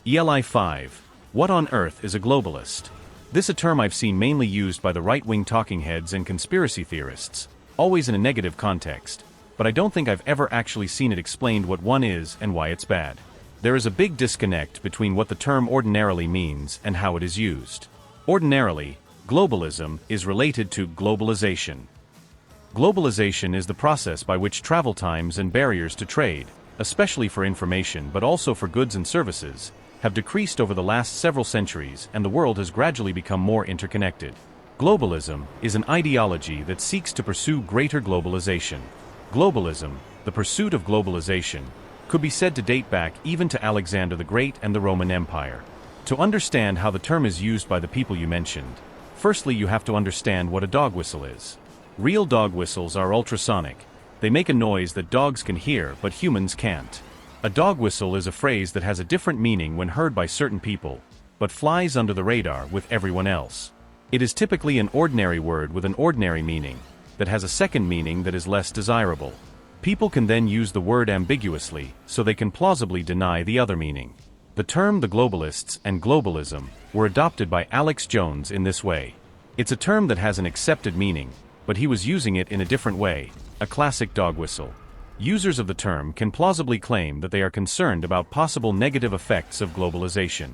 ELI 5. What on earth is a globalist? This is a term I've seen mainly used by the right-wing talking heads and conspiracy theorists, always in a negative context, but I don't think I've ever actually seen it explained what one is and why it's bad. There is a big disconnect between what the term ordinarily means and how it is used. Ordinarily, globalism is related to globalization. Globalization is the process by which travel times and barriers to trade, especially for information but also for goods and services, have decreased over the last several centuries and the world has gradually become more interconnected. Globalism is an ideology that seeks to pursue greater globalization. Globalism, the pursuit of globalization, could be said to date back even to Alexander the Great and the Roman Empire. To understand how the term is used by the people you mentioned, firstly you have to understand what a dog whistle is. Real dog whistles are ultrasonic. They make a noise that dogs can hear but humans can't. A dog whistle is a phrase that has a different meaning when heard by certain people, but flies under the radar with everyone else. It is typically an ordinary word with an ordinary meaning, that has a second meaning that is less desirable. People can then use the word ambiguously, so they can plausibly deny the other meaning. The term the globalists and globalism were adopted by Alex Jones in this way. It's a term that has an accepted meaning, but he was using it in a different way, a classic dog whistle. Users of the term can plausibly claim that they are concerned about possible negative effects of globalization.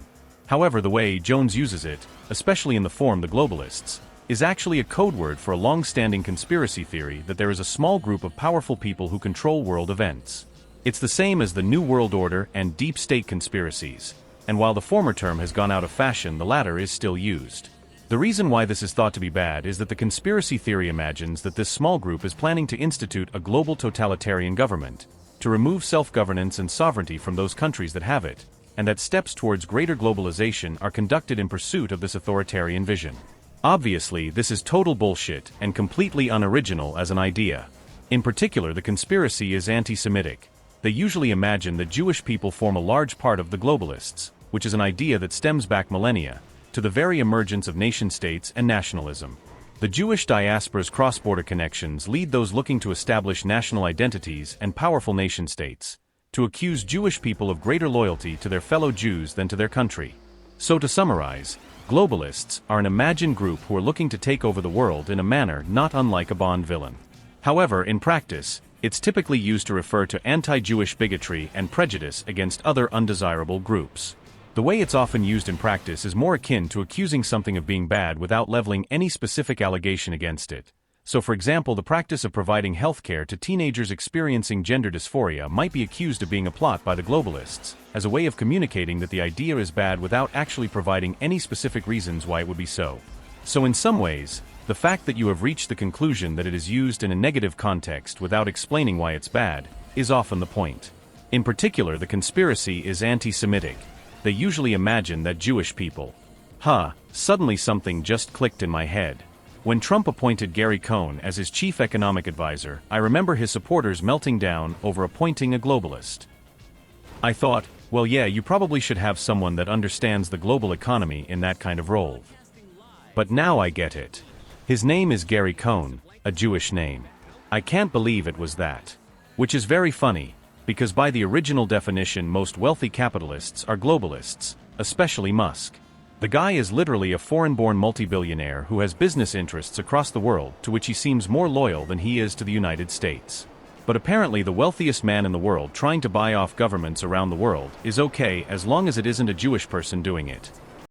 However, the way Jones uses it, especially in the form the globalists, is actually a code word for a long-standing conspiracy theory that there is a small group of powerful people who control world events. It's the same as the New World Order and deep state conspiracies, and while the former term has gone out of fashion, the latter is still used. The reason why this is thought to be bad is that the conspiracy theory imagines that this small group is planning to institute a global totalitarian government, to remove self-governance and sovereignty from those countries that have it, and that steps towards greater globalization are conducted in pursuit of this authoritarian vision. Obviously, this is total bullshit and completely unoriginal as an idea. In particular, the conspiracy is anti-Semitic. They usually imagine that Jewish people form a large part of the globalists, which is an idea that stems back millennia, to the very emergence of nation-states and nationalism. The Jewish diaspora's cross-border connections lead those looking to establish national identities and powerful nation-states to accuse Jewish people of greater loyalty to their fellow Jews than to their country. So to summarize, globalists are an imagined group who are looking to take over the world in a manner not unlike a Bond villain. However, in practice, it's typically used to refer to anti-Jewish bigotry and prejudice against other undesirable groups. The way it's often used in practice is more akin to accusing something of being bad without leveling any specific allegation against it. So for example, the practice of providing healthcare to teenagers experiencing gender dysphoria might be accused of being a plot by the globalists, as a way of communicating that the idea is bad without actually providing any specific reasons why it would be so. So in some ways, the fact that you have reached the conclusion that it is used in a negative context without explaining why it's bad, is often the point. In particular, the conspiracy is anti-Semitic. They usually imagine that Jewish people. Suddenly something just clicked in my head. When Trump appointed Gary Cohn as his chief economic advisor, I remember his supporters melting down over appointing a globalist. I thought, well yeah, you probably should have someone that understands the global economy in that kind of role. But now I get it. His name is Gary Cohn, a Jewish name. I can't believe it was that. Which is very funny, because by the original definition most wealthy capitalists are globalists, especially Musk. The guy is literally a foreign-born multi-billionaire who has business interests across the world to which he seems more loyal than he is to the United States. But apparently the wealthiest man in the world trying to buy off governments around the world is okay as long as it isn't a Jewish person doing it.